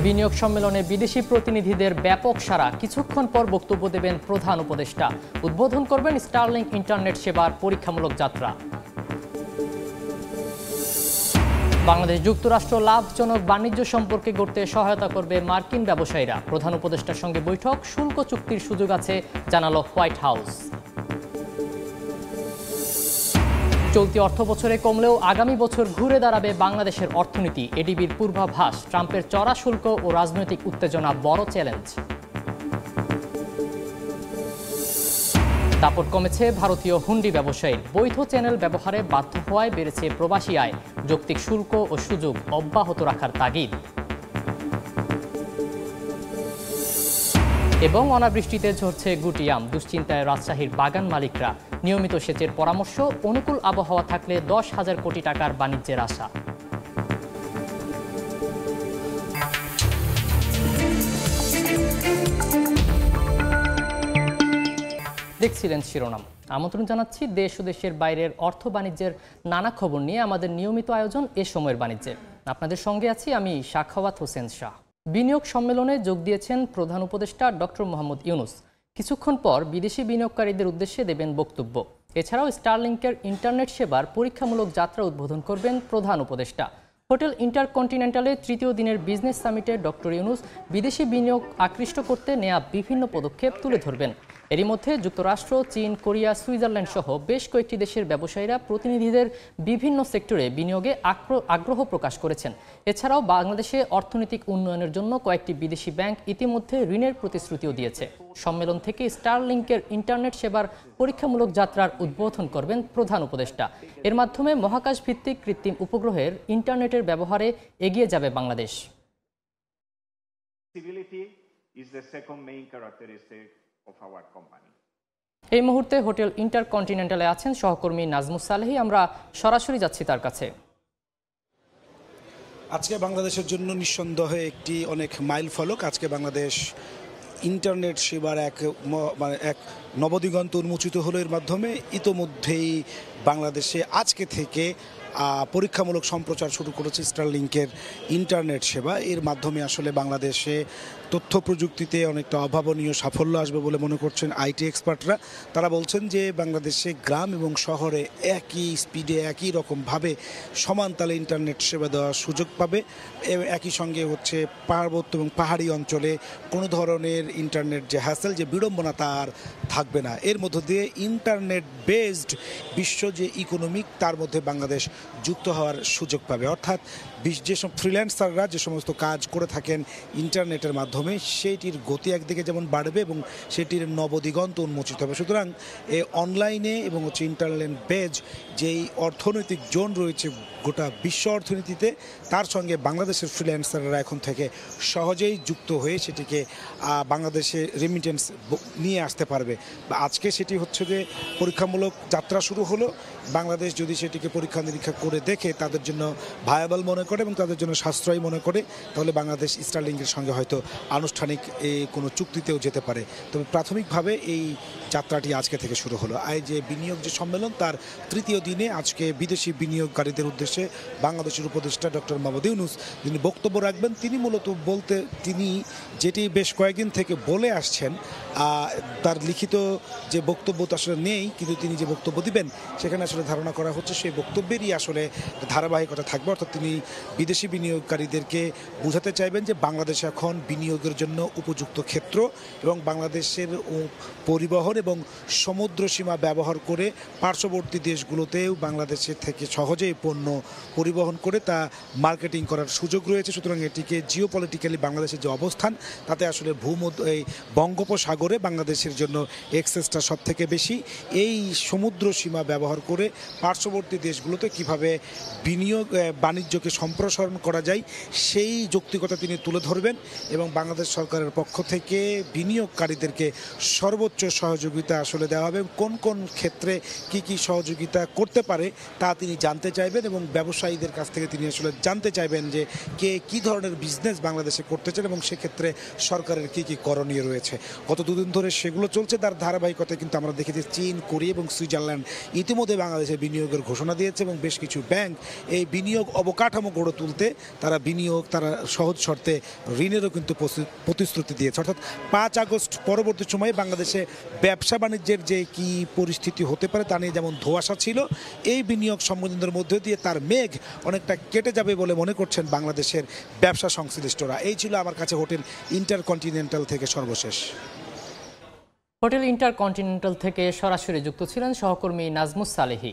বিনিয়োগ সম্মেলনে বিদেশি প্রতিনিধিদের ব্যাপক সাড়া। কিছুক্ষণ পর বক্তব্য দেবেন প্রধান উপদেষ্টা। উদ্বোধন করবেন স্টারলিংক ইন্টারনেট সেবার পরীক্ষামূলক যাত্রা। বাংলাদেশ যুক্তরাষ্ট্র লাভজনক বাণিজ্য সম্পর্কে গড়তে সহায়তা করবে মার্কিন ব্যবসায়ীরা। প্রধান উপদেষ্টার সঙ্গে বৈঠক, শুল্ক চুক্তির সুযোগ আছে জানালো হোয়াইট হাউস। চলতি অর্থবছরে কমলেও আগামী বছর ঘুরে দাঁড়াবে বাংলাদেশের অর্থনীতি। এডিবির পূর্বাভাস, ট্রাম্পের চড়া শুল্ক ও রাজনৈতিক উত্তেজনা বড় চ্যালেঞ্জ। দাপট কমেছে ভারতীয় হুন্ডি ব্যবসায়ীর। বৈধ চ্যানেল ব্যবহারে বাধ্য হওয়ায় বেড়েছে প্রবাসী আয়। যৌক্তিক শুল্ক ও সুযোগ অব্যাহত রাখার তাগিদ। এবং অনাবৃষ্টিতে ঝরছে গুটি আম। দুশ্চিন্তায় রাজশাহীর বাগান মালিকরা। নিয়মিত সেচের পরামর্শ, অনুকূল আবহাওয়া থাকলে 10,000 কোটি টাকার বাণিজ্যের আশা। দেখছিলেন শিরোনাম। আমন্ত্রণ জানাচ্ছি দেশ ও দেশের বাইরের অর্থ বাণিজ্যের নানা খবর নিয়ে আমাদের নিয়মিত আয়োজন এ সময়ের বাণিজ্যে। আপনাদের সঙ্গে আছি আমি সাখাওয়াত হোসেন শাহ। বিনিয়োগ সম্মেলনে যোগ দিয়েছেন প্রধান উপদেষ্টা ডক্টর মোহাম্মদ ইউনুস। কিছুক্ষণ পর বিদেশি বিনিয়োগকারীদের উদ্দেশ্যে দেবেন বক্তব্য। এছাড়াও স্টারলিংকের ইন্টারনেট সেবার পরীক্ষামূলক যাত্রা উদ্বোধন করবেন প্রধান উপদেষ্টা। হোটেল ইন্টারকন্টিনেন্টালে তৃতীয় দিনের বিজনেস সামিটে ডক্টর ইউনুস বিদেশি বিনিয়োগ আকৃষ্ট করতে নেওয়া বিভিন্ন পদক্ষেপ তুলে ধরবেন। এরই মধ্যে যুক্তরাষ্ট্র, চীন, কোরিয়া, সুইজারল্যান্ড সহ বেশ কয়েকটি দেশের ব্যবসায়ীরা প্রতিনিধিদের বিভিন্ন সেক্টরে বিনিয়োগে আগ্রহ প্রকাশ করেছেন। এছাড়াও বাংলাদেশে অর্থনৈতিক উন্নয়নের জন্য কয়েকটি বিদেশি ব্যাংক ইতিমধ্যে ঋণের প্রতিশ্রুতিও দিয়েছে। সম্মেলন থেকে স্টারলিংকের ইন্টারনেট সেবার পরীক্ষামূলক যাত্রার উদ্বোধন করবেন প্রধান উপদেষ্টা। এর মাধ্যমে মহাকাশ ভিত্তিক কৃত্রিম উপগ্রহের ইন্টারনেটের ব্যবহারে এগিয়ে যাবে বাংলাদেশ। এই মুহূর্তে হোটেল ইন্টারকন্টিনেন্টালে আছেন সহকর্মী নাজমুস সালেহী। আমরা সরাসরি যাচ্ছি তার কাছে। আজকে বাংলাদেশের জন্য নিঃসন্দেহে একটি অনেক মাইল ফলক। আজকে বাংলাদেশ ইন্টারনেট সেবার এক নবদিগন্ত উন্মোচিত হলো। এর মাধ্যমে ইতোমধ্যেই বাংলাদেশে আজকে থেকে পরীক্ষামূলক সম্প্রচার শুরু করেছে স্টারলিংকের ইন্টারনেট সেবা। এর মাধ্যমে আসলে বাংলাদেশে তথ্য প্রযুক্তিতে অনেকটা অভাবনীয় সাফল্য আসবে বলে মনে করছেন আইটি এক্সপার্টরা। তারা বলছেন যে বাংলাদেশে গ্রাম এবং শহরে একই স্পিডে একই রকমভাবে সমান তালে ইন্টারনেট সেবা দেওয়ার সুযোগ পাবে। একই সঙ্গে হচ্ছে পার্বত্য এবং পাহাড়ি অঞ্চলে কোনো ধরনের ইন্টারনেট যে হ্যাসেল, যে বিড়ম্বনা তার থাকবে না। এর মধ্য দিয়ে ইন্টারনেট বেসড বিশ্ব যে ইকোনমিক, তার মধ্যে বাংলাদেশ যুক্ত হওয়ার সুযোগ পাবে। অর্থাৎ যেসব ফ্রিল্যান্সাররা যে সমস্ত কাজ করে থাকেন ইন্টারনেটের মাধ্যমে, সেইটির গতি একদিকে যেমন বাড়বে এবং সেটির নবদিগন্ত উন্মোচিত হবে। সুতরাং অনলাইনে এবং হচ্ছে ইন্টারনেট বেজ যেই অর্থনৈতিক জোন রয়েছে গোটা বিশ্ব অর্থনীতিতে, তার সঙ্গে বাংলাদেশের ফ্রিল্যান্সাররা এখন থেকে সহজেই যুক্ত হয়ে সেটিকে বাংলাদেশে রেমিটেন্স নিয়ে আসতে পারবে। আজকে সেটি হচ্ছে যে পরীক্ষামূলক যাত্রা শুরু হলো। বাংলাদেশ যদি সেটিকে পরীক্ষা নিরীক্ষা করে দেখে তাদের জন্য ভায়াবল মনে করে এবং তাদের জন্য সাশ্রয়ী মনে করে, তাহলে বাংলাদেশ স্টারলিংকের সঙ্গে হয়তো আনুষ্ঠানিক কোনো চুক্তিতেও যেতে পারে। তবে প্রাথমিকভাবে এই যাত্রাটি আজকে থেকে শুরু হলো। যে বিনিয়োগ যে সম্মেলন, তার তৃতীয় দিনে আজকে বিদেশি বিনিয়োগকারীদের উদ্দেশ্যে বাংলাদেশের উপদেষ্টা ডক্টর মোহাম্মদ ইউনুস যিনি বক্তব্য রাখবেন, তিনি মূলত তিনি যেটি বেশ কয়েকদিন থেকে বলে আসছেন, তার লিখিত যে বক্তব্য তো আসলে নেই, কিন্তু তিনি যে বক্তব্য দিবেন সেখানে আসলে ধারণা করা হচ্ছে সেই বক্তব্যেরই আসলে ধারাবাহিকতা থাকবে। অর্থাৎ তিনি বিদেশি বিনিয়োগকারীদেরকে বোঝাতে চাইবেন যে বাংলাদেশ এখন বিনিয়োগের জন্য উপযুক্ত ক্ষেত্র এবং বাংলাদেশের পরিবহন এবং সমুদ্র সীমা ব্যবহার করে পার্শ্ববর্তী দেশগুলোতেও বাংলাদেশের থেকে সহজেই পণ্য পরিবহন করে তা মার্কেটিং করার সুযোগ রয়েছে। সুতরাং এটিকে জিওপলিটিক্যালি বাংলাদেশের যে অবস্থান, তাতে আসলে এই বঙ্গোপসাগরে বাংলাদেশের জন্য এক্সেসটা সব থেকে বেশি। এই সমুদ্র সীমা ব্যবহার করে পার্শ্ববর্তী দেশগুলোতে কিভাবে বিনিয়োগ বাণিজ্যকে সম্প্রসারণ করা যায় সেই যৌক্তিকতা তিনি তুলে ধরবেন এবং বাংলাদেশ সরকারের পক্ষ থেকে বিনিয়োগকারীদেরকে সর্বোচ্চ সহযোগিতা আসলে দেওয়া হবে। কোন কোন ক্ষেত্রে কি কি সহযোগিতা করতে পারে তা তিনি জানতে চাইবেন এবং ব্যবসায়ীদের কাছ থেকে তিনি আসলে জানতে চাইবেন যে কে কী ধরনের বিজনেস বাংলাদেশে করতে চান এবং সেক্ষেত্রে সরকারের কি কি করণীয় রয়েছে। গত দুদিন ধরে সেগুলো চলছে। তার ধারাবাহিকতায় কিন্তু আমরা দেখেছি চীন, কোরিয়া এবং সুইজারল্যান্ড ইতিমধ্যে বাংলাদেশে বিনিয়োগের ঘোষণা দিয়েছে এবং বেশ কিছু ব্যাংক এই বিনিয়োগ অবকাঠামো গড়ে তুলতে তারা বিনিয়োগ, তারা সহজ শর্তে ঋণেরও কিন্তু প্রতিশ্রুতি দিয়েছে। অর্থাৎ 5 আগস্ট পরবর্তী সময়ে বাংলাদেশে ব্যবসা বাণিজ্যের যে কি পরিস্থিতি হতে পারে তা নিয়ে যেমন ধোঁয়াশা ছিল, এই বিনিয়োগ সম্মেলনের মধ্যে দিয়ে তার মেঘ অনেকটা কেটে যাবে বলে মনে করছেন বাংলাদেশের ব্যবসা সংশ্লিষ্টরা। এই ছিল আমার কাছে হোটেল ইন্টারকন্টিনেন্টাল থেকে সর্বশেষ। হোটেল ইন্টারকন্টিনেন্টাল থেকে সরাসরি যুক্ত ছিলেন সহকর্মী নাজমুস সালেহি।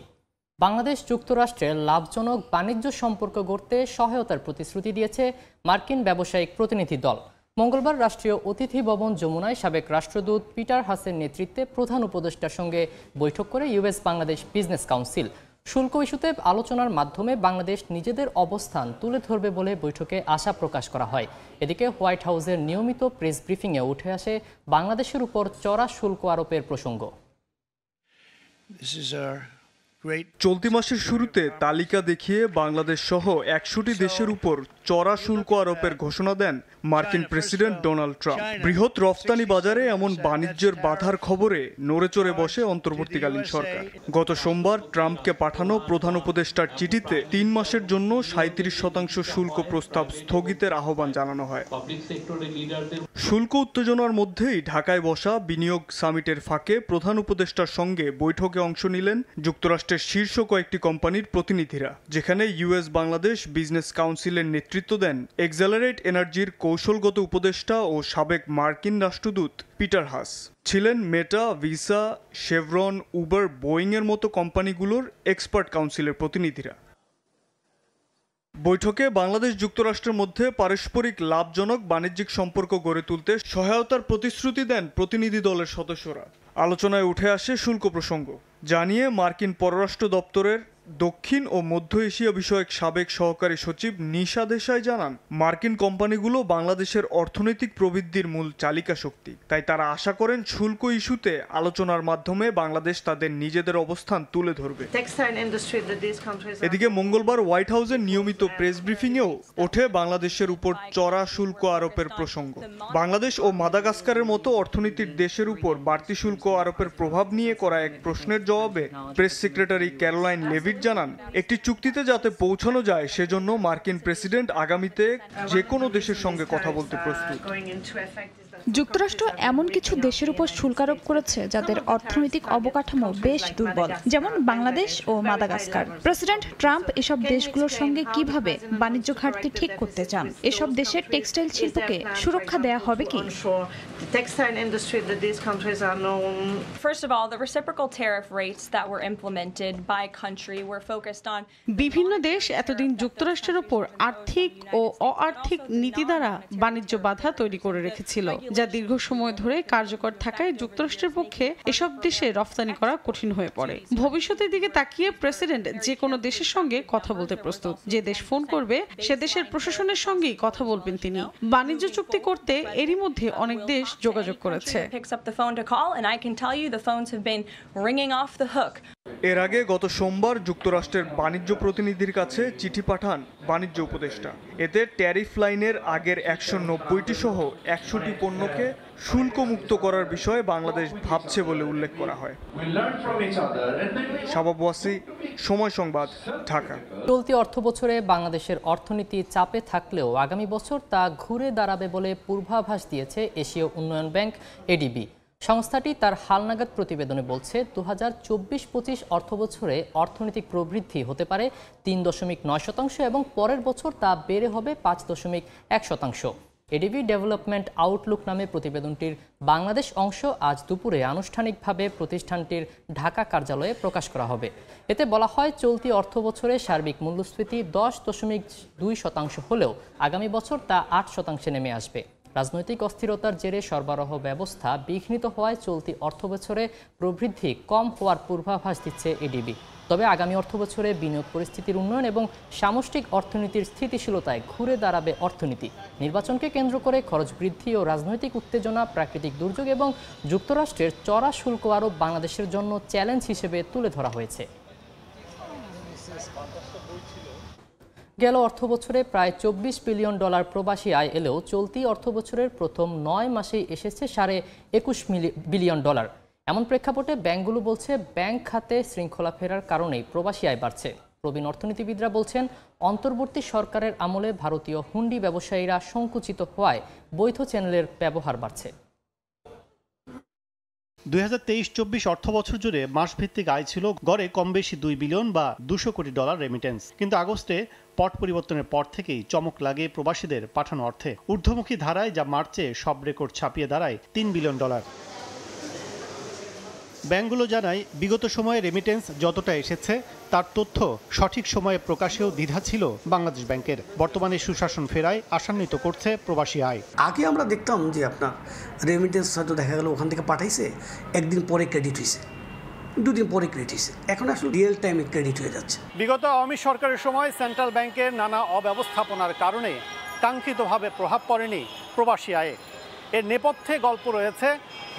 বাংলাদেশ যুক্তরাষ্ট্রের লাভজনক বাণিজ্য সম্পর্ক গড়তে সহায়তার প্রতিশ্রুতি দিয়েছে মার্কিন ব্যবসায়িক প্রতিনিধি দল। মঙ্গলবার রাষ্ট্রীয় অতিথি ভবন যমুনায় সাবেক রাষ্ট্রদূত পিটার হাসের নেতৃত্বে প্রধান উপদেষ্টার সঙ্গে বৈঠক করে ইউএস বাংলাদেশ বিজনেস কাউন্সিল। শুল্ক ইস্যুতে আলোচনার মাধ্যমে বাংলাদেশ নিজেদের অবস্থান তুলে ধরবে বলে বৈঠকে আশা প্রকাশ করা হয়। এদিকে হোয়াইট হাউসের নিয়মিত প্রেস ব্রিফিংয়ে উঠে আসে বাংলাদেশের উপর চড়া শুল্ক আরোপের প্রসঙ্গ। চলতি মাসের শুরুতে তালিকা দেখিয়ে বাংলাদেশ সহ 100টি দেশের উপর চড়া শুল্ক আরোপের ঘোষণা দেন মার্কিন প্রেসিডেন্ট ডোনাল্ড ট্রাম্প। বৃহৎ রফতানি বাজারে এমন বাণিজ্যের বাধার খবরে নড়েচড়ে বসে অন্তর্বর্তীকালীন সরকার। গত সোমবার ট্রাম্পকে পাঠানো প্রধান উপদেষ্টার চিঠিতে 3 মাসের জন্য 37% শুল্ক প্রস্তাব স্থগিতের আহ্বান জানানো হয়। শুল্ক উত্তেজনার মধ্যেই ঢাকায় বসা বিনিয়োগ সামিটের ফাঁকে প্রধান উপদেষ্টার সঙ্গে বৈঠকে অংশ নিলেন যুক্তরাষ্ট্রের শীর্ষ কয়েকটি কোম্পানির প্রতিনিধিরা, যেখানে ইউএস বাংলাদেশ বিজনেস কাউন্সিলের নেতৃত্ব দেন এক্সেলারেট এনার্জির কৌশলগত উপদেষ্টা ও সাবেক মার্কিন রাষ্ট্রদূত পিটার হাস। ছিলেন মেটা, ভিসা, শেভরন, উবার, বোয়িং এর মতো কোম্পানিগুলোর এক্সপার্ট কাউন্সিলের প্রতিনিধিরা। বৈঠকে বাংলাদেশ যুক্তরাষ্ট্রের মধ্যে পারস্পরিক লাভজনক বাণিজ্যিক সম্পর্ক গড়ে তুলতে সহায়তার প্রতিশ্রুতি দেন প্রতিনিধি দলের সদস্যরা। আলোচনায় উঠে আসে শুল্ক প্রসঙ্গ জানিয়ে মার্কিন পররাষ্ট্র দপ্তরের দক্ষিণ ও মধ্য এশিয়া বিষয়ক সাবেক সহকারী সচিব নিশা দেশাই জানান, মার্কিন কোম্পানিগুলো বাংলাদেশের অর্থনৈতিক প্রবৃদ্ধির মূল চালিকা শক্তি। তাই তারা আশা করেন শুল্ক ইস্যুতে আলোচনার মাধ্যমে বাংলাদেশ তাদের নিজেদের অবস্থান তুলে ধরবে। এদিকে মঙ্গলবার হোয়াইট হাউসের নিয়মিত প্রেস ব্রিফিংয়েও ওঠে বাংলাদেশের উপর চড়া শুল্ক আরোপের প্রসঙ্গ। বাংলাদেশ ও মাদাগাস্কারের মতো অর্থনীতির দেশের উপর বাড়তি শুল্ক আরোপের প্রভাব নিয়ে করা এক প্রশ্নের জবাবে প্রেস সেক্রেটারি ক্যারোলাইন লেভিট জানান, একটি চুক্তিতে যাতে পৌঁছানো যায় সেজন্য মার্কিন প্রেসিডেন্ট আগামীতে যে কোনো দেশের সঙ্গে কথা বলতে প্রস্তুত। যুক্তরাষ্ট্র এমন কিছু দেশের উপর শুল্ক আরোপ করেছে যাদের অর্থনৈতিক অবকাঠামো বেশ দুর্বল, যেমন বাংলাদেশ ও মাদাগাস্কার। প্রেসিডেন্ট ট্রাম্প এসব দেশগুলোর সঙ্গে কিভাবে বাণিজ্য ঘাটতি ঠিক করতে চান? এসব দেশের টেক্সটাইল শিল্পকে সুরক্ষা দেয়া হবে কি? First of all, the reciprocal tariff rates that were implemented by country were focused on বিভিন্ন দেশ এতদিন যুক্তরাষ্ট্রের উপর আর্থিক ও অ-আর্থিক নীতি দ্বারা বাণিজ্য বাধা তৈরি করে রেখেছিল, যা দীর্ঘ সময় ধরে কার্যকর থাকায় যুক্তরাষ্ট্রের পক্ষে এসব দেশে রফতানি করা কঠিন হয়ে পড়ে। ভবিষ্যতের দিকে তাকিয়ে প্রেসিডেন্ট যে কোনো দেশের সঙ্গে কথা বলতে প্রস্তুত। যে দেশ ফোন করবে সে দেশের প্রশাসনের সঙ্গেই কথা বলবেন তিনি। বাণিজ্য চুক্তি করতে এরই মধ্যে অনেক দেশ যোগাযোগ করেছে। এর আগে গত সোমবার যুক্তরাষ্ট্রের বাণিজ্য প্রতিনিধির কাছে চিঠি পাঠান বাণিজ্য উপদেষ্টা। এতে ট্যারিফ লাইনের আগের 190টি সহ 100টি পণ্যকে শুল্ক মুক্ত করার বিষয়ে বাংলাদেশ ভাবছে বলে উল্লেখ করা হয়। শাবাব ওয়াসি, সময় সংবাদ, ঢাকা। চলতি অর্থবছরে বাংলাদেশের অর্থনীতি চাপে থাকলেও আগামী বছর তা ঘুরে দাঁড়াবে বলে পূর্বাভাস দিয়েছে এশীয় উন্নয়ন ব্যাংক এডিবি। সংস্থাটি তার হালনাগাদ প্রতিবেদনে বলছে 2024-25 অর্থবছরে অর্থনৈতিক প্রবৃদ্ধি হতে পারে 3.9% এবং পরের বছর তা বেড়ে হবে 5.1%। এডিবি ডেভেলপমেন্ট আউটলুক নামে প্রতিবেদনটির বাংলাদেশ অংশ আজ দুপুরে আনুষ্ঠানিকভাবে প্রতিষ্ঠানটির ঢাকা কার্যালয়ে প্রকাশ করা হবে। এতে বলা হয়, চলতি অর্থবছরে সার্বিক মূল্যস্ফীতি 10.2% হলেও আগামী বছর তা 8% নেমে আসবে। রাজনৈতিক অস্থিরতার জেরে সরবরাহ ব্যবস্থা বিঘ্নিত হওয়ায় চলতি অর্থবছরে প্রবৃদ্ধি কম হওয়ার পূর্বাভাস দিচ্ছে এডিবি। তবে আগামী অর্থবছরে বিনিয়োগ পরিস্থিতির উন্নয়ন এবং সামষ্টিক অর্থনীতির স্থিতিশীলতায় ঘুরে দাঁড়াবে অর্থনীতি। নির্বাচনকে কেন্দ্র করে খরচ বৃদ্ধি ও রাজনৈতিক উত্তেজনা, প্রাকৃতিক দুর্যোগ এবং যুক্তরাষ্ট্রের চড়া শুল্ক আরোপ বাংলাদেশের জন্য চ্যালেঞ্জ হিসেবে তুলে ধরা হয়েছে। গেল অর্থবছরে প্রায় $24 বিলিয়ন প্রবাসী আয় এলেও চলতি অর্থবছরের প্রথম 9 মাসেই এসেছে $21 বিলিয়ন। এমন প্রেক্ষাপটে ব্যাংকগুলো বলছে, ব্যাংক খাতে শৃঙ্খলা ফেরার কারণেই প্রবাসী আয় বাড়ছে। প্রবীণ অর্থনীতিবিদরা বলছেন, অন্তর্বর্তী সরকারের আমলে ভারতীয় হুন্ডি ব্যবসায়ীরা সংকুচিত হওয়ায় বৈধ চ্যানেলের ব্যবহার বাড়ছে। 2023-24 অর্থবছর জুড়ে মাসভিত্তিক আয় ছিল গড়ে কম বেশি $2 বিলিয়ন বা $200 কোটি রেমিটেন্স। কিন্তু আগস্টে পট পরিবর্তনের পর থেকেই চমক লাগে প্রবাসীদের পাঠানো অর্থে। ঊর্ধ্বমুখী ধারায় যা মার্চে সব রেকর্ড ছাপিয়ে দাঁড়ায় $3 বিলিয়ন। ব্যাংকগুলো জানায়, বিগত সময়ে রেমিটেন্স যতটা এসেছে তার তথ্য সঠিক সময়ে প্রকাশেও দ্বিধা ছিল বাংলাদেশ ব্যাংকের। বর্তমানে সুশাসন ফেরায় আশান্বিত করছে প্রবাসী আয়। আগে আমরা দেখতাম যে আপনার রেমিটেন্স হয়তো দেখা গেল ওখান থেকে পাঠাইছে, একদিন পরে ক্রেডিট হয়েছে, 2 দিন পরে ক্রেডিট হয়েছে। এখন আসলে রিয়েল টাইমে ক্রেডিট হয়ে যাচ্ছে। বিগত আওয়ামী সরকারের সময় সেন্ট্রাল ব্যাংকের নানা অব্যবস্থাপনার কারণে কাঙ্ক্ষিতভাবে প্রভাব পড়েনি প্রবাসী আয়ে। এর নেপথ্যে গল্প রয়েছে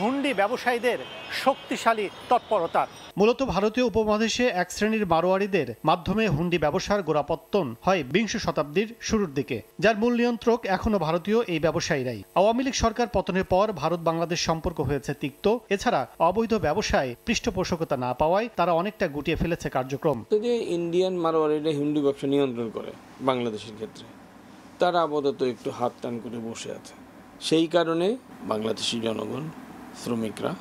হুন্ডি ব্যবসায়ীদের শক্তিশালী তৎপরতার। মূলত ভারতীয় উপমহাদেশে এক শ্রেণীর মারোয়ারিদের মাধ্যমে হুন্ডি ব্যবসার গোড়াপত্তন হয় 20 শতাব্দীর শুরুর দিকে, যার মূল নিয়ন্ত্রক এখনো ভারতীয় এই ব্যবসায়ীরাই। আওয়ামী লীগ সরকার পতনের পর ভারত বাংলাদেশ সম্পর্ক হয়েছে তিক্ত। এছাড়া অবৈধ ব্যবসায় পৃষ্ঠপোষকতা না পাওয়ায় তারা অনেকটা গুটিয়ে ফেলেছে কার্যক্রম। ইন্ডিয়ান মারোয়ারিরা হুন্ডি ব্যবসা নিয়ন্ত্রণ করে বাংলাদেশের ক্ষেত্রে, তারা আপাতত একটু হাত টান করে বসে আছে। সেই কারণে বাংলাদেশি জনগণ, শ্রমিকরা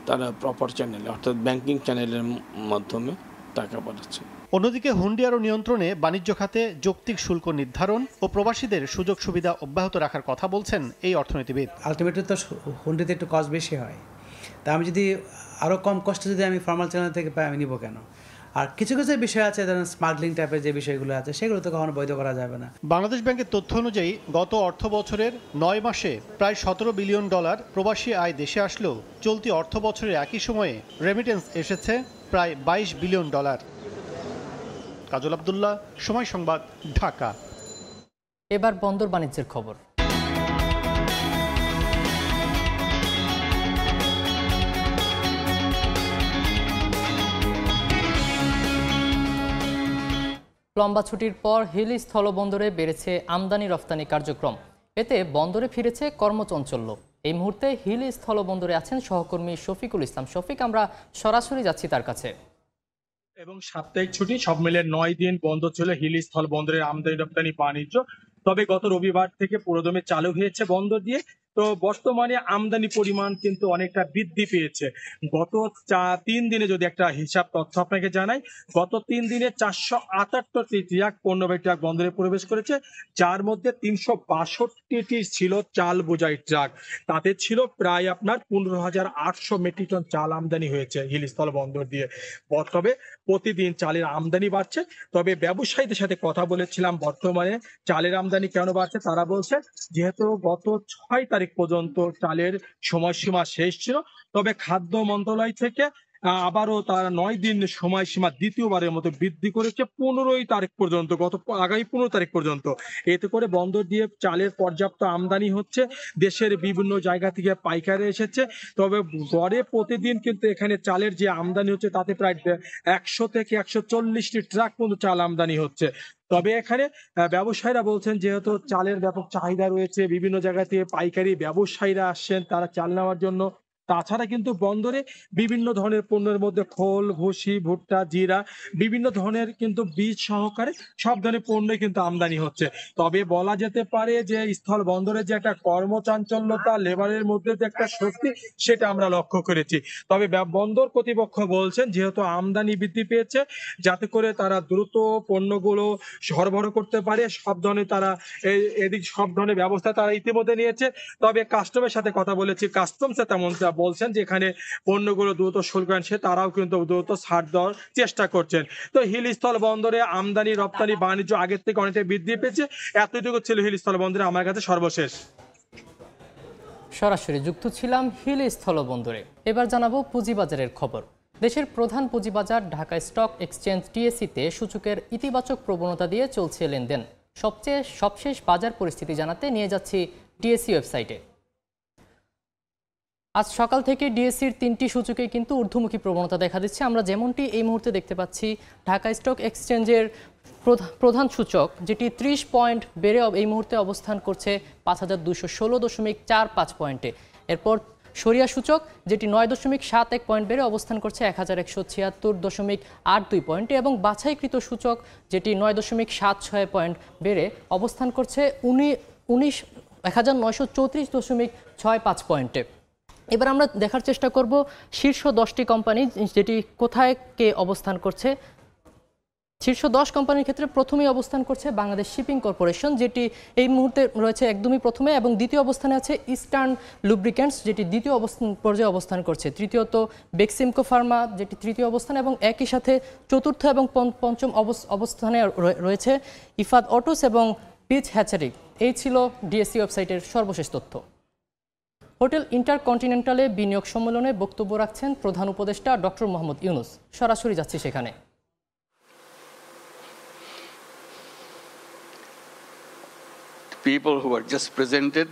তারা প্রপার চ্যানেলে অর্থাৎ ব্যাংকিং চ্যানেলের মাধ্যমে টাকা পাঠাচ্ছে। অন্যদিকে হুন্ডি আরও নিয়ন্ত্রণে বাণিজ্য খাতে যৌক্তিক শুল্ক নির্ধারণ ও প্রবাসীদের সুযোগ সুবিধা অব্যাহত রাখার কথা বলছেন এই অর্থনীতিবিদ। আলটিমেটলি তো হুন্ডিতে একটু কস্ট বেশি হয়, তা আমি যদি আরও কম কষ্টে যদি আমি ফর্মাল চ্যানেল থেকে পাই, আমি নিব কেন? আর কিছু কিছু বিষয় আছে, ধরেন স্মাগলিং টাইপের যে বিষয়গুলো আছে, সেগুলো তো কখনো বৈধ করা যাবে না। বাংলাদেশ ব্যাংকের তথ্য অনুযায়ী গত অর্থ বছরের 9 মাসে প্রায় $17 বিলিয়ন প্রবাসী আয় দেশে আসলেও চলতি অর্থ বছরের একই সময়ে রেমিটেন্স এসেছে প্রায় $22 বিলিয়ন। কাজল আব্দুল্লাহ, সময় সংবাদ, ঢাকা। এবার বন্দর বাণিজ্যের খবর। লম্বা ছুটির পর হিলি স্থলবন্দরে বেড়েছে আমদানি রফতানি কার্যক্রম। এতে বন্দরে ফিরেছে কর্মচঞ্চল্য। এই মুহূর্তে হিলি স্থলবন্দরে আছেন সহকর্মী শফিকুল ইসলাম। শফিক, আমরা সরাসরি যাচ্ছি তার কাছে। এবং সাপ্তাহিক ছুটি সব মিলে 9 দিন বন্ধ ছিল হিলি স্থল বন্দরের আমদানি রপ্তানি বাণিজ্য। তবে গত রবিবার থেকে পুরোদমে চালু হয়েছে বন্দর দিয়ে। তো বর্তমানে আমদানি পরিমাণ কিন্তু অনেকটা বৃদ্ধি পেয়েছে। গত 3 দিনে যদি একটা হিসাব তথ্য আপনাকে জানাই, গত 3 দিনে 478টি ট্রাক পণ্যবাহী ট্রাক বন্দরে প্রবেশ করেছে, যার মধ্যে 362টি ছিল চাল বোঝাই ট্রাক। তাতে ছিল প্রায় আপনার 15,800 মেট্রিক টন চাল আমদানি হয়েছে হিলস্থল বন্দর দিয়ে। তবে প্রতিদিন চালের আমদানি বাড়ছে। তবে ব্যবসায়ীদের সাথে কথা বলেছিলাম, বর্তমানে চালের আমদানি কেন বাড়ছে তারা বলছে, যেহেতু গত 6 তারিখ পর্যন্ত চালের সময়সীমা শেষ ছিল, তবে খাদ্য মন্ত্রণালয় থেকে আবারও তারা 9 দিন সময়সীমা দ্বিতীয়বারের মতো বৃদ্ধি করেছে 15 তারিখ পর্যন্ত, আগামী 15 তারিখ পর্যন্ত। এতে করে বন্দর দিয়ে চালের পর্যাপ্ত আমদানি হচ্ছে। দেশের বিভিন্ন জায়গা থেকে পাইকারি এসেছে। তবে গড়ে প্রতিদিন কিন্তু এখানে চালের যে আমদানি হচ্ছে তাতে প্রায় 100 থেকে 140টি ট্রাক পর্যন্ত চাল আমদানি হচ্ছে। তবে এখানে ব্যবসায়ীরা বলছেন, যেহেতু চালের ব্যাপক চাহিদা রয়েছে, বিভিন্ন জায়গা থেকে পাইকারি ব্যবসায়ীরা আসছেন তারা চাল নেওয়ার জন্য। তাছাড়া কিন্তু বন্দরে বিভিন্ন ধরনের পণ্যের মধ্যে খোল, ভুসি, ভুট্টা, জিরা, বিভিন্ন ধরনের কিন্তু বীজ সহকারে সব ধরনের পণ্যই কিন্তু আমদানি হচ্ছে। তবে বলা যেতে পারে যে স্থল বন্দরের যে একটা কর্মচাঞ্চল্যতা, লেবারের মধ্যে যে একটা স্বস্তি, সেটা আমরা লক্ষ্য করেছি। তবে বন্দর কর্তৃপক্ষ বলছেন, যেহেতু আমদানি বৃদ্ধি পেয়েছে, যাতে করে তারা দ্রুত পণ্যগুলো সরবরাহ করতে পারে, সব ধরনের তারা এদিক সব ধরনের ব্যবস্থা তারা ইতিমধ্যে নিয়েছে। তবে কাস্টমের সাথে কথা বলেছি, কাস্টমসে তেমন বলছেন যে এখানে পণ্যগুলো দ্রুত শুল্ক আনছে, তারাও কিন্তু দ্রুত ছাড় দেওয়ার চেষ্টা করছেন। তো হিলস্থল বন্দরে আমদানি রপ্তানি বাণিজ্য আগের থেকে অনেকটা বৃদ্ধি পেয়েছে। এতটুকু ছিল হিলস্থল বন্দরে আমার কাছে সর্বশেষ। সরাসরি যুক্ত ছিলাম হিলি স্থলবন্দরে। এবার জানাবো পুঁজিবাজারের খবর। দেশের প্রধান পুঁজিবাজার ঢাকা স্টক এক্সচেঞ্জ টিএসসিতে সূচকের ইতিবাচক প্রবণতা দিয়ে চলছে লেনদেন। সবশেষ বাজার পরিস্থিতি জানাতে নিয়ে যাচ্ছি ডিএসসি ওয়েবসাইটে। আজ সকাল থেকে ডিএসসির 3টি সূচকে কিন্তু ঊর্ধ্বমুখী প্রবণতা দেখা দিচ্ছে। আমরা যেমনটি এই মুহূর্তে দেখতে পাচ্ছি, ঢাকা স্টক এক্সচেঞ্জের প্রধান সূচক, যেটি 30 পয়েন্ট বেড়ে এই মুহূর্তে অবস্থান করছে 5,216.45 পয়েন্টে। এরপর সরিয়া সূচক যেটি 9.71 পয়েন্ট বেড়ে অবস্থান করছে 1176.82 পয়েন্টে এবং বাছাইকৃত সূচক যেটি 9.76 পয়েন্ট বেড়ে অবস্থান করছে 1934.65 পয়েন্টে। এবার আমরা দেখার চেষ্টা করব শীর্ষ 10টি কোম্পানি যেটি কোথায় কে অবস্থান করছে। শীর্ষ 10 কোম্পানির ক্ষেত্রে প্রথমেই অবস্থান করছে বাংলাদেশ শিপিং কর্পোরেশন, যেটি এই মুহূর্তে রয়েছে একদমই প্রথমে, এবং দ্বিতীয় অবস্থানে আছে ইস্টার্ন লুব্রিক্যান্টস যেটি দ্বিতীয় পর্যায়ে অবস্থান করছে। তৃতীয়ত বেক্সিমকো ফার্মা যেটি তৃতীয় অবস্থানে, এবং একই সাথে চতুর্থ এবং পঞ্চম অবস্থানে রয়েছে ইফাদ অটোস এবং পিচ হ্যাচারি। এই ছিল ডিএসসি ওয়েবসাইটের সর্বশেষ তথ্য। হোটেল ইন্টারকন্টিনেন্টালে বিনিয়োগ সম্মেলনে বক্তব্য রাখছেন প্রধান উপদেষ্টা ডক্টর মোহাম্মদ ইউনুস। সরাসরি যাচ্ছি সেখানে। People who are just presented,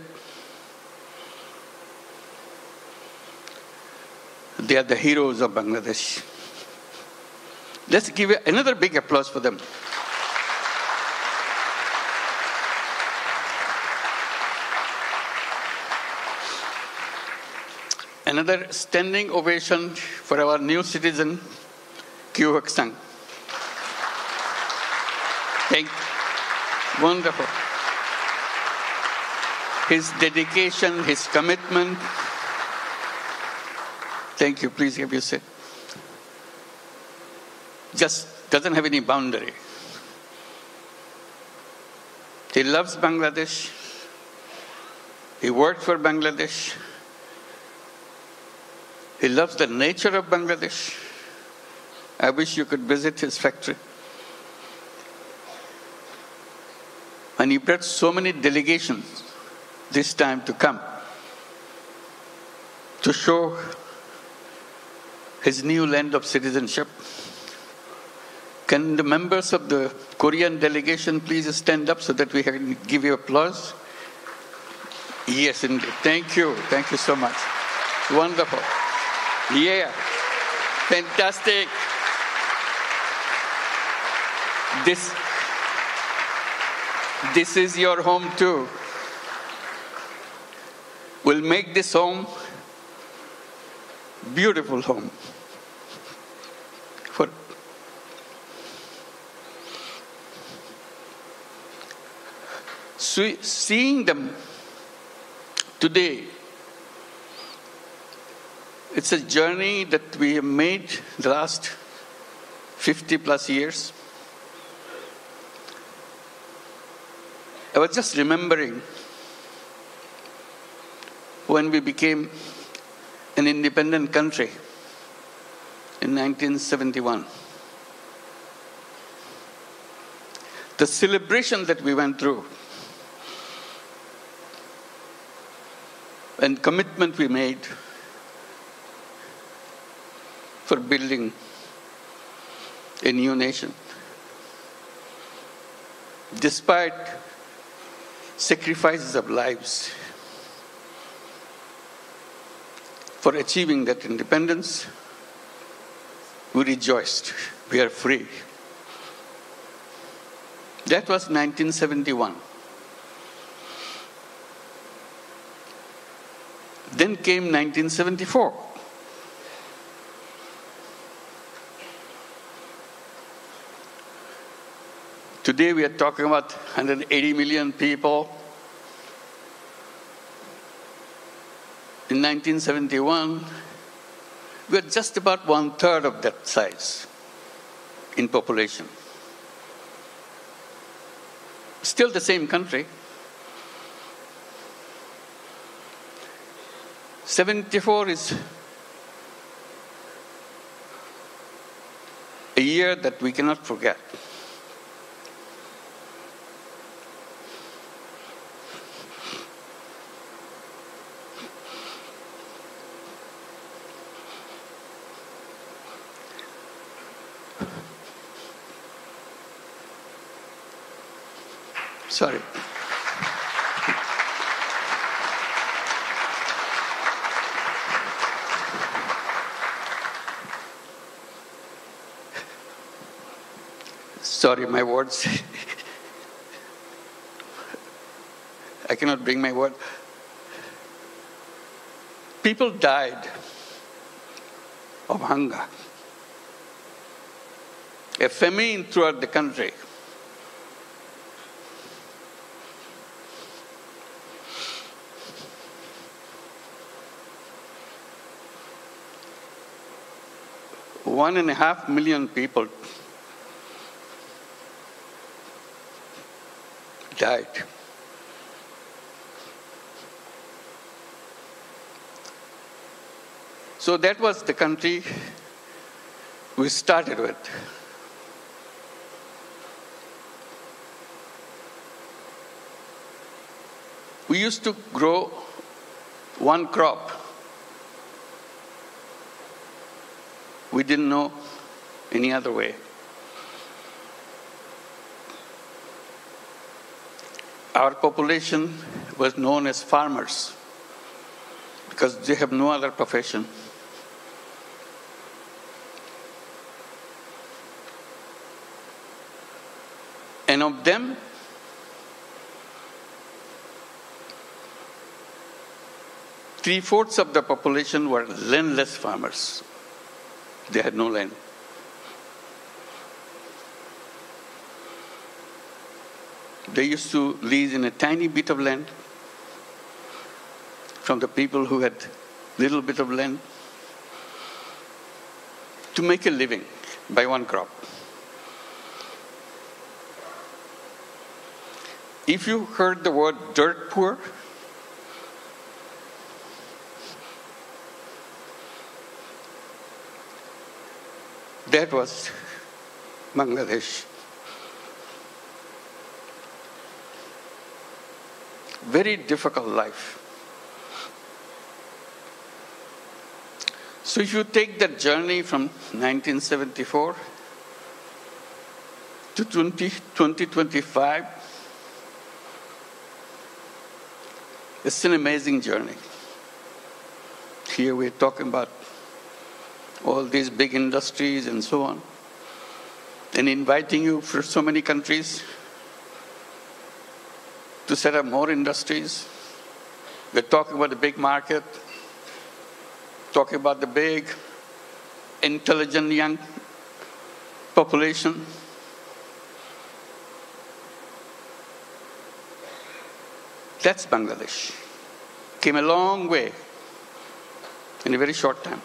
they are the heroes of Bangladesh. Let's give another big applause for them. Another standing ovation for our new citizen, Kyu Hak Sang. Wonderful. His dedication, his commitment. Thank you. Please have your seat. Just doesn't have any boundary. He loves Bangladesh. He worked for Bangladesh. He loves the nature of Bangladesh. I wish you could visit his factory. And he brought so many delegations this time to come to show his new land of citizenship. Can the members of the Korean delegation please stand up so that we can give you applause? Yes, indeed. Thank you. Thank you so much. Wonderful. Yeah. Fantastic. This is your home too. We'll make this home beautiful home for seeing them today. It's a journey that we have made the last 50 plus years. I was just remembering when we became an independent country in 1971. The celebration that we went through and commitment we made for building a new nation. Despite sacrifices of lives for achieving that independence, we rejoiced. We are free. That was 1971. Then came 1974. Today we are talking about 180 million people. In 1971, we were just about 1/3 of that size in population. Still the same country. 74 is a year that we cannot forget. Sorry. Sorry, my words. I cannot bring my word. People died of hunger. A famine throughout the country. One and a half million people died. So that was the country we started with. We used to grow one crop. We didn't know any other way. Our population was known as farmers because they have no other profession. And of them, three-fourths of the population were landless farmers. They had no land. They used to lease in a tiny bit of land from the people who had little bit of land to make a living by one crop. If you heard the word dirt poor, that was Bangladesh. Very difficult life. So if you take that journey from 1974 to 2025, it's an amazing journey. Here we're talking about all these big industries and so on, and inviting you for so many countries to set up more industries. We're talking about the big market, talking about the big, intelligent young population. That's Bangladesh. Came a long way in a very short time.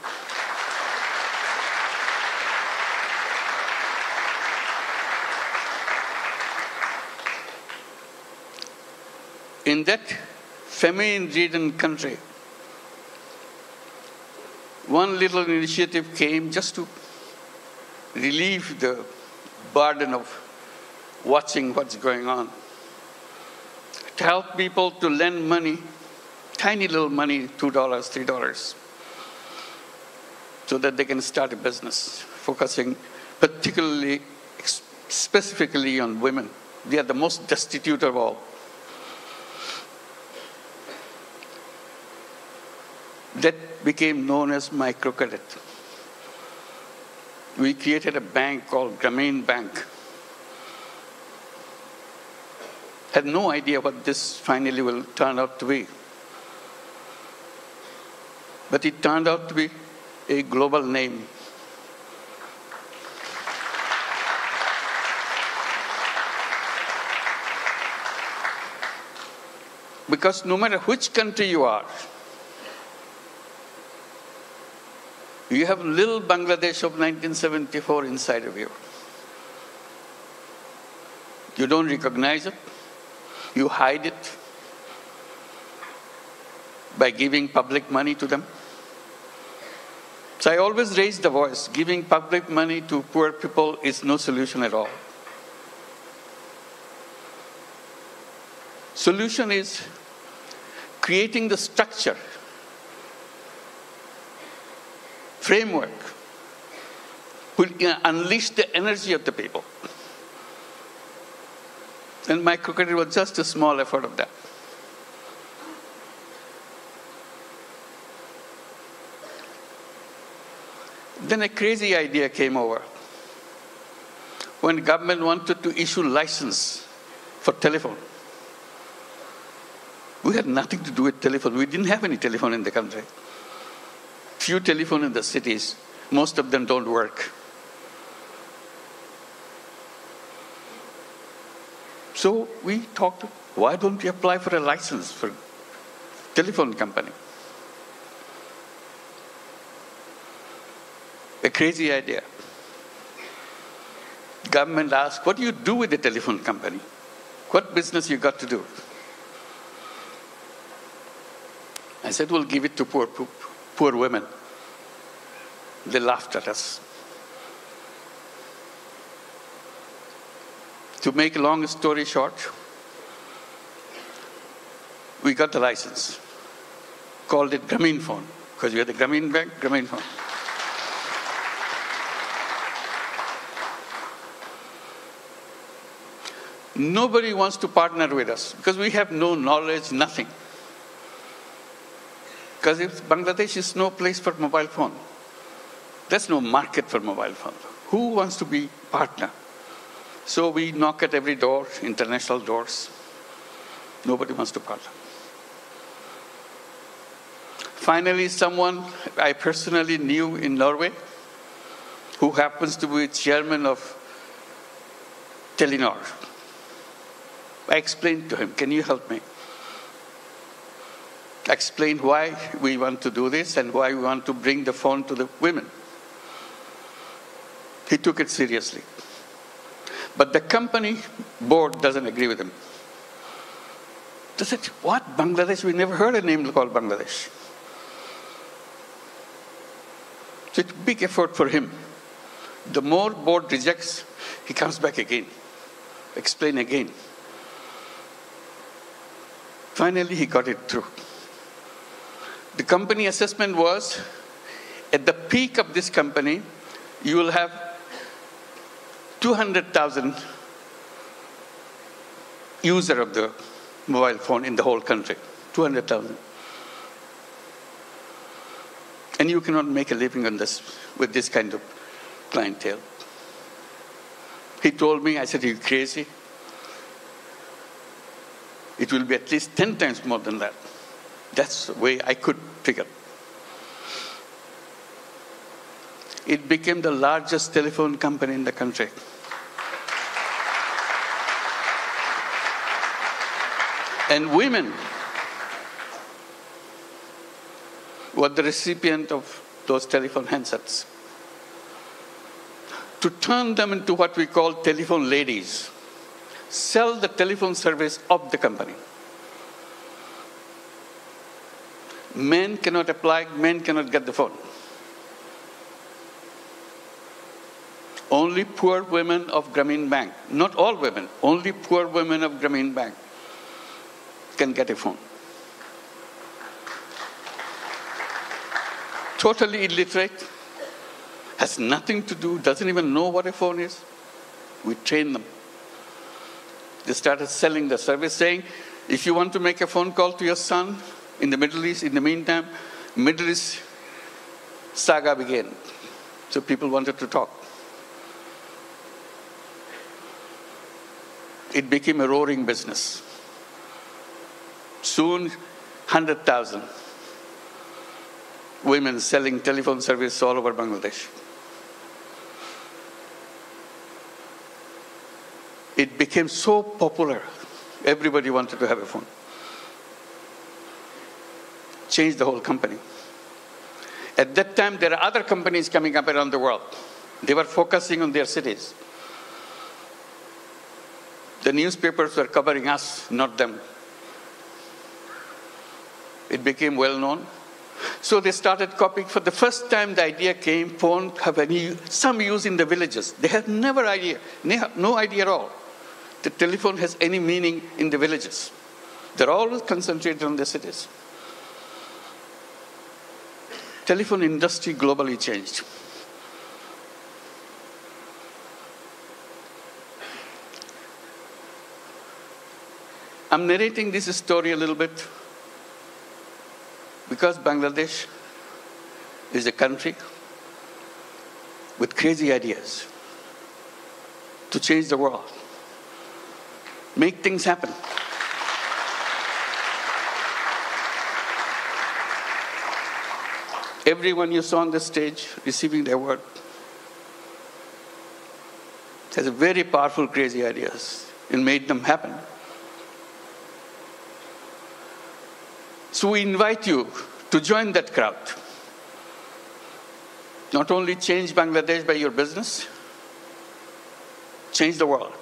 In that famine-ridden country, one little initiative came just to relieve the burden of watching what's going on. To help people to lend money, tiny little money, $2, $3, so that they can start a business, focusing particularly, specifically on women. They are the most destitute of all. That became known as microcredit. We created a bank called Grameen Bank. Had no idea what this finally will turn out to be. But it turned out to be a global name. Because no matter which country you are, you have little Bangladesh of 1974 inside of you. You don't recognize it. You hide it by giving public money to them. So I always raise the voice. Giving public money to poor people is no solution at all. Solution is creating the structure, framework, will unleash the energy of the people. And microcredit was just a small effort of that. Then a crazy idea came over. When government wanted to issue license for telephone, we had nothing to do with telephone. We didn't have any telephone in the country. few telephones in the cities. Most of them don't work. So we talked, why don't we apply for a license for telephone company? A crazy idea. Government asked, what do you do with the telephone company? What business you got to do? I said, we'll give it to poor women. They laughed at us. To make a long story short, we got the license. Called it Grameen phone, because we had the Grameen bank, Grameen phone. Nobody wants to partner with us because we have no knowledge, nothing. Because if Bangladesh is no place for mobile phone, there's no market for mobile phone. Who wants to be partner? So we knock at every door, international doors. Nobody wants to partner. Finally, someone I personally knew in Norway, who happens to be chairman of Telenor. I explained to him, can you help me? I explained why we want to do this and why we want to bring the phone to the women. He took it seriously. But the company board doesn't agree with him. They said, what, Bangladesh? We never heard a name called Bangladesh. So it's a big effort for him. The more board rejects, he comes back again, explain again. Finally, he got it through. The company assessment was, at the peak of this company, you will have 200,000 users of the mobile phone in the whole country. 200,000. And you cannot make a living on this with this kind of clientele. He told me, I said, are you crazy? It will be at least 10 times more than that. That's the way I could figure. It became the largest telephone company in the country. And women were the recipient of those telephone handsets. To turn them into what we call telephone ladies, sell the telephone service of the company. Men cannot apply, men cannot get the phone. Only poor women of Grameen Bank, not all women, only poor women of Grameen Bank can get a phone. Totally illiterate, has nothing to do, doesn't even know what a phone is. We train them. They started selling the service, saying, if you want to make a phone call to your son in the Middle East, in the meantime, Middle East saga began. So people wanted to talk. It became a roaring business. Soon, 100,000 women selling telephone service all over Bangladesh. It became so popular, everybody wanted to have a phone. Changed the whole company. At that time, there are other companies coming up around the world. They were focusing on their cities. The newspapers were covering us, not them. It became well known. So they started copying. For the first time, the idea came, phone have some use in the villages. They had no idea at all. The telephone has any meaning in the villages. They're always concentrated on the cities. Telephone industry globally changed. I'm narrating this story a little bit because Bangladesh is a country with crazy ideas to change the world, make things happen. everyone you saw on the stage receiving the award has very powerful, crazy ideas and made them happen. So we invite you to join that crowd. Not only change Bangladesh by your business, change the world.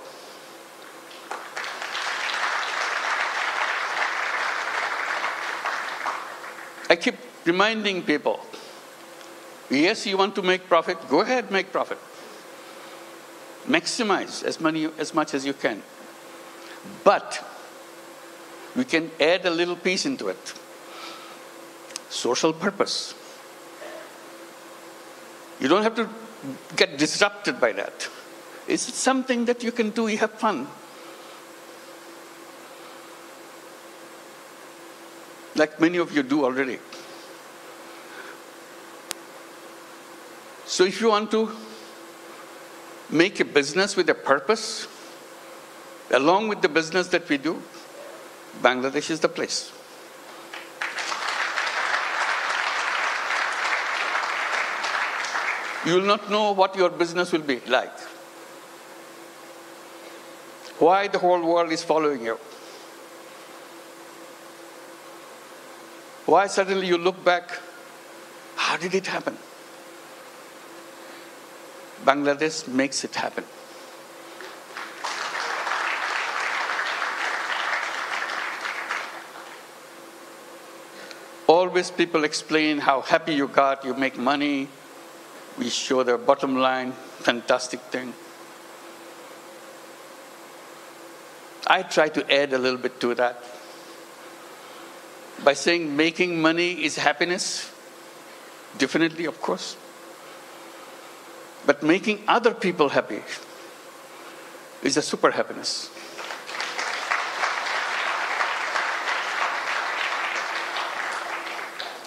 I keep reminding people, yes, you want to make profit, go ahead, make profit. Maximize as much as you can. But we can add a little piece into it. Social purpose. You don't have to get disrupted by that. It's something that you can do, you have fun. Like many of you do already. So if you want to make a business with a purpose, along with the business that we do, Bangladesh is the place. You will not know what your business will be like. Why the whole world is following you. Why suddenly you look back, how did it happen? Bangladesh makes it happen. Always people explain how happy you got, you make money. We show the bottom line, fantastic thing. I try to add a little bit to that by saying making money is happiness. Definitely, of course. But making other people happy is a super happiness.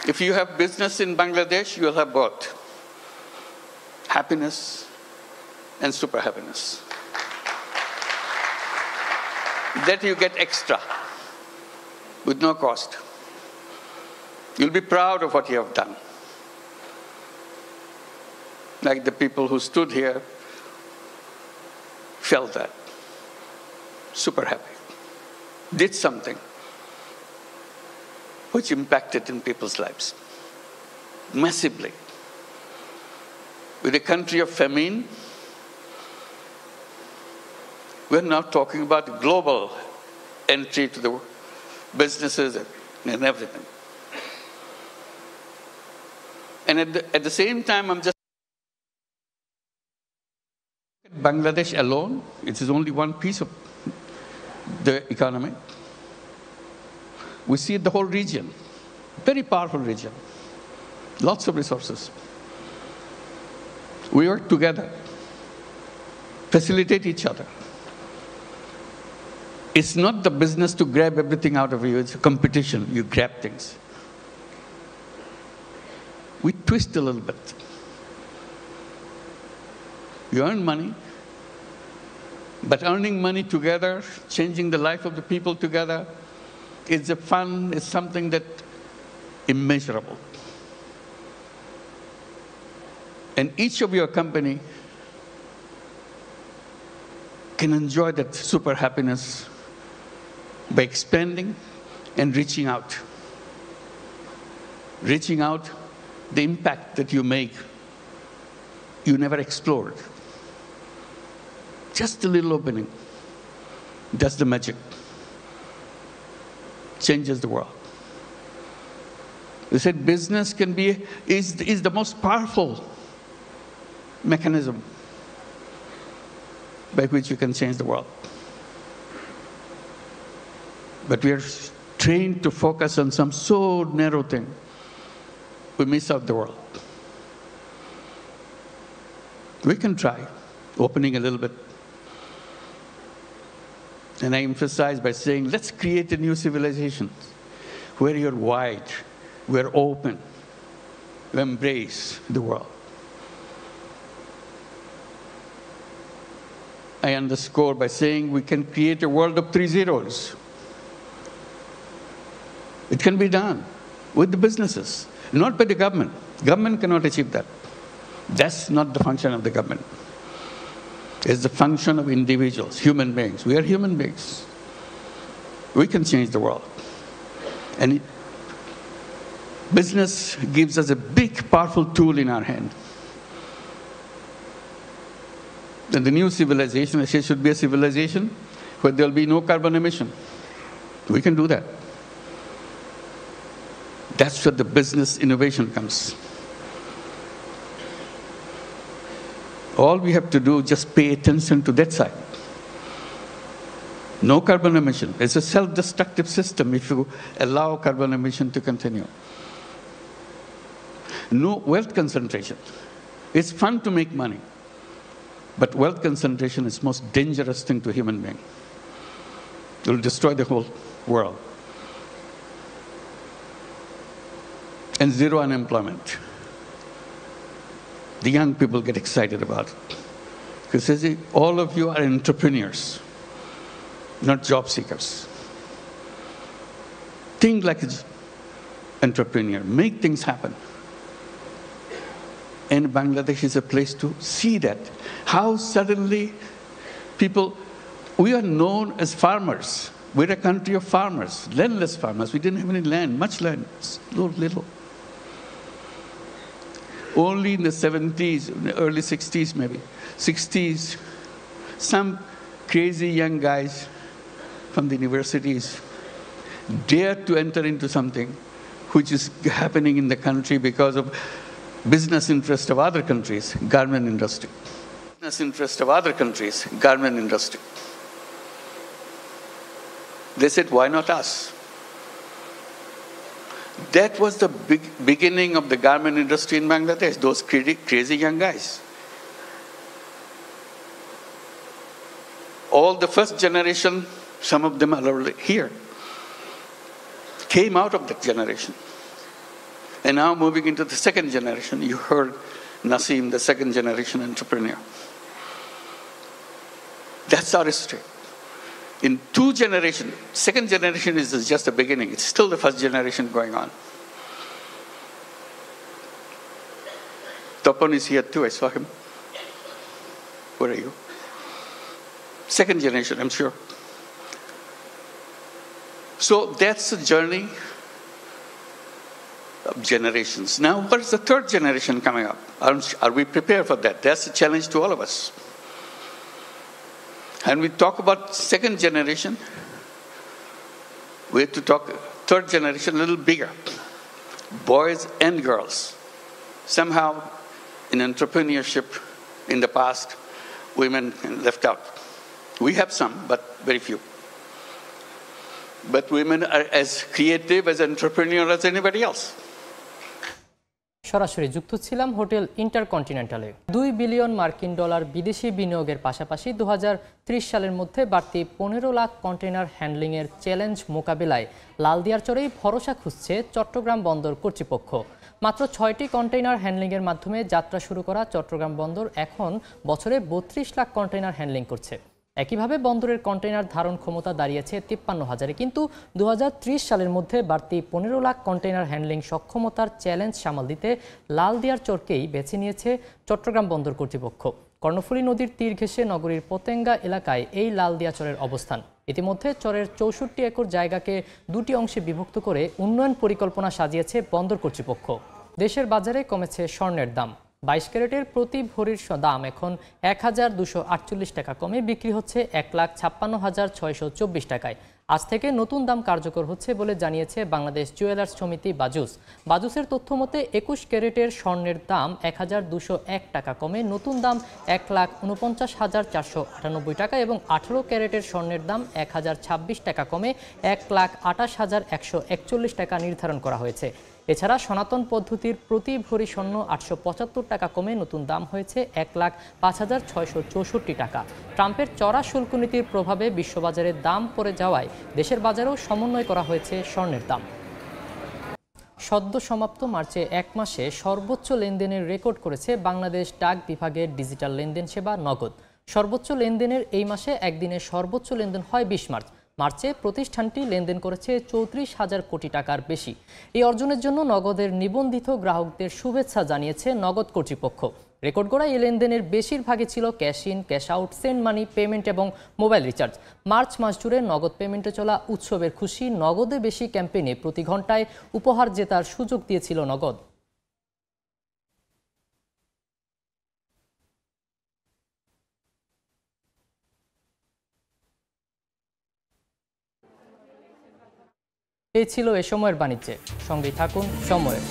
If you have business in Bangladesh, you will have both happiness and super happiness. That you get extra with no cost. You'll be proud of what you have done. Like the people who stood here felt that. Super happy. Did something which impacted in people's lives massively. With a country of famine, we're now talking about global entry to the businesses and everything. And at the same time, I'm just Bangladesh alone, it is only one piece of the economy. We see the whole region, very powerful region, lots of resources. We work together, facilitate each other. It's not the business to grab everything out of you, it's a competition, you grab things. We twist a little bit. You earn money, but earning money together, changing the life of the people together, is a fun, it's something that immeasurable. And each of your company can enjoy that super happiness by expanding and reaching out. Reaching out, the impact that you make, you never explored. Just a little opening does the magic. Changes the world. They said business is the most powerful mechanism by which you can change the world. But we are trained to focus on some so narrow thing, we miss out the world. We can try opening a little bit. And I emphasize by saying, let's create a new civilization where you're wide, we're open, we embrace the world. I underscore by saying we can create a world of 3 zeros. It can be done with the businesses. not by the government. Government cannot achieve that. That's not the function of the government. It's the function of individuals, human beings. We are human beings. We can change the world. And business gives us a big, powerful tool in our hand. And the new civilization, I say, should be a civilization where there will be no carbon emission. We can do that. That's where the business innovation comes. All we have to do is just pay attention to that side. No carbon emission. It's a self-destructive system if you allow carbon emission to continue. No wealth concentration. It's fun to make money, but wealth concentration is the most dangerous thing to a human being. It will destroy the whole world. And zero unemployment. The young people get excited about it. Because all of you are entrepreneurs, not job seekers. Think like an entrepreneur. Make things happen. And Bangladesh is a place to see that. How suddenly people, we are known as farmers. We're a country of farmers, landless farmers. We didn't have any land, much land, little. Only in the 70s, early 60s maybe, 60s, some crazy young guys from the universities dared to enter into something which is happening in the country because of business interest of other countries, garment industry. Business interest of other countries, garment industry. They said, why not us? That was the beginning of the garment industry in Bangladesh, those crazy young guys. All the first generation, some of them are already here, came out of that generation. And now moving into the second generation, you heard Naseem, the second generation entrepreneur. That's our history. In 2 generations, second generation is just the beginning. It's still the first generation going on. Tapan is here too, I saw him. Where are you? Second generation, I'm sure. So that's the journey of generations. Now, what is the third generation coming up? Are we prepared for that? That's a challenge to all of us. And we talk about second generation, we have to talk third generation a little bigger. Boys and girls. Somehow, in entrepreneurship in the past, women left out. We have some, but very few. But women are as creative, as entrepreneurial as anybody else. সরাসরি যুক্ত ছিলাম hotel ইন্টারকন্টিনেন্টালে। 2 billion মার্কিন dollar বিদেশি বিনিয়োগের পাশাপাশি 2030 সালের মধ্যে বাড়তি 15 লাখ কন্টেইনার হ্যান্ডলিংয়ের চ্যালেঞ্জ মোকাবেলায় লালদিয়ারচরেই ভরসা খুঁজছে চট্টগ্রাম বন্দর কর্তৃপক্ষ। মাত্র 6টি কন্টেইনার হ্যান্ডলিংয়ের মাধ্যমে যাত্রা শুরু করা চট্টগ্রাম বন্দর এখন বছরে 32 লাখ কন্টেইনার হ্যান্ডলিং করছে। একইভাবে বন্দরের কন্টেইনার ধারণ ক্ষমতা দাঁড়িয়েছে 53,000-এ, কিন্তু 2030 সালের মধ্যে বাড়তি 15 লাখ কন্টেইনার হ্যান্ডলিং সক্ষমতার চ্যালেঞ্জ সামাল দিতে লালদিয়ারচরকেই বেছে নিয়েছে চট্টগ্রাম বন্দর কর্তৃপক্ষ। কর্ণফুলী নদীর তীর ঘেঁষে নগরীর পতেঙ্গা এলাকায় এই লালদিয়াচরের অবস্থান। ইতিমধ্যে চরের 64 একর জায়গাকে 2টি অংশে বিভক্ত করে উন্নয়ন পরিকল্পনা সাজিয়েছে বন্দর কর্তৃপক্ষ। দেশের বাজারে কমেছে স্বর্ণের দাম। 22 ক্যারেটের প্রতি ভরির দাম এখন 1248 টাকা কমে বিক্রি হচ্ছে 1,56,624 টাকায়। আজ থেকে নতুন দাম কার্যকর হচ্ছে বলে জানিয়েছে বাংলাদেশ জুয়েলার্স সমিতি বাজুস। বাজুসের তথ্য মতে 21 ক্যারেটের স্বর্ণের দাম 1201 টাকা কমে নতুন দাম 1,49,498 টাকা এবং 18 ক্যারেটের স্বর্ণের দাম 1026 টাকা কমে 1,28,141 টাকা নির্ধারণ করা হয়েছে। এছাড়া সনাতন পদ্ধতির প্রতি ভরি স্বর্ণ 875 টাকা কমে নতুন দাম হয়েছে 1,05,664 টাকা। ট্রাম্পের চড়া শুল্ক নীতির প্রভাবে বিশ্ববাজারে দাম পড়ে যাওয়ায় দেশের বাজারেও সমন্বয় করা হয়েছে স্বর্ণের দাম। সদ্য সমাপ্ত মার্চে 1 মাসে সর্বোচ্চ লেনদেনের রেকর্ড করেছে বাংলাদেশ ডাক বিভাগের ডিজিটাল লেনদেন সেবা নগদ। সর্বোচ্চ লেনদেনের এই মাসে একদিনে সর্বোচ্চ লেনদেন হয় 20 মার্চ। মার্চে প্রতিষ্ঠানটি লেনদেন করেছে 34,000 কোটি টাকার বেশি। এই অর্জনের জন্য নগদের নিবন্ধিত গ্রাহকদের শুভেচ্ছা জানিয়েছে নগদ কর্তৃপক্ষ। রেকর্ড করা এই লেনদেনের বেশিরভাগই ছিল cash in, cash out, send money, payment এবং মোবাইল রিচার্জ। মার্চ মাস জুড়ে নগদ পেমেন্টে চলা উৎসবের খুশি নগদে বেশি ক্যাম্পেইনে প্রতি ঘন্টায় উপহার জেতার সুযোগ দিয়েছিল নগদ। এই ছিল এ সময়ের বাণিজ্যে। সঙ্গেই থাকুন সময়ের।